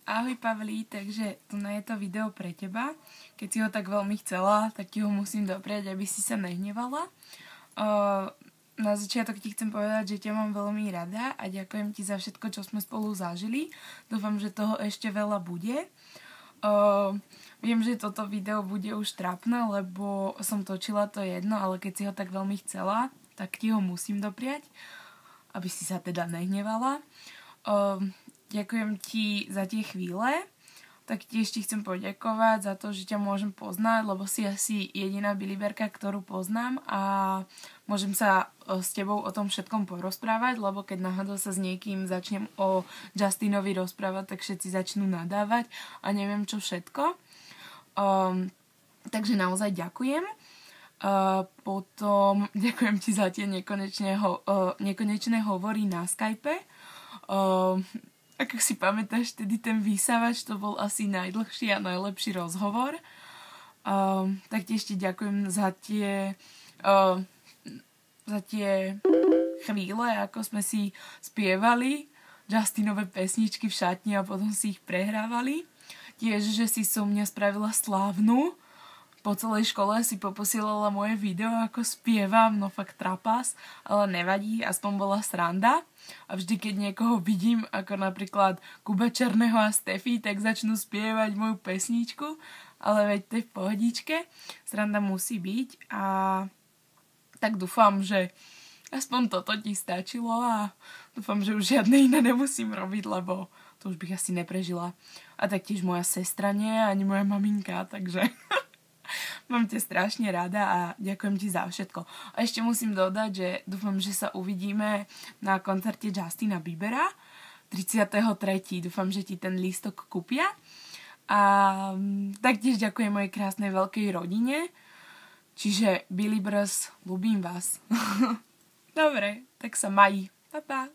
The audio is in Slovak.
Ahoj Pavlí, takže tu je to video pre teba. Keď si ho tak veľmi chcela, tak ti ho musím dopriať, aby si sa nehnevala. Na začiatok ti chcem povedať, že ťa mám veľmi rada a ďakujem ti za všetko, čo sme spolu zažili. Dúfam, že toho ešte veľa bude. Viem, že toto video bude už trápne, lebo som točila to jedno, ale keď si ho tak veľmi chcela, tak ti ho musím dopriať, aby si sa teda nehnevala. Ďakujem ti za tie chvíle, tak tiež ti chcem poďakovať za to, že ťa môžem poznať, lebo si asi jediná biliberka, ktorú poznám a môžem sa s tebou o tom všetkom porozprávať, lebo keď náhodou sa s niekým začnem o Justinovi rozprávať, tak všetci začnú nadávať a neviem čo všetko. Takže naozaj ďakujem. Potom ďakujem ti za tie nekonečné hovory na Skype. Ako si pamätáš, tedy ten vysávač, to bol asi najdlhší a najlepší rozhovor. Taktiež ti ďakujem za tie chvíle, ako sme si spievali Justinové pesničky v šatni a potom si ich prehrávali. Tiež, že si so mňa spravila slávnu. Po celej škole si poposielala moje video, ako spievam, no fakt trapas, ale nevadí, aspoň bola sranda. A vždy, keď niekoho vidím, ako napríklad Kuba Černého a Stefy, tak začnú spievať moju pesničku, ale veď to je v pohodičke, sranda musí byť a tak dúfam, že aspoň toto ti stačilo a dúfam, že už žiadne iné nemusím robiť, lebo to už bych asi neprežila. A taktiež moja sestra nie, ani moja maminka, takže... Mám ťa strašne rada a ďakujem ti za všetko. A ešte musím dodať, že dúfam, že sa uvidíme na koncerte Justina Biebera 33. Dúfam, že ti ten lístok kúpia. A taktiež ďakujem mojej krásnej veľkej rodine. Čiže Billy Bros, ľúbim vás. Dobre, tak sa mají. Pa, pa.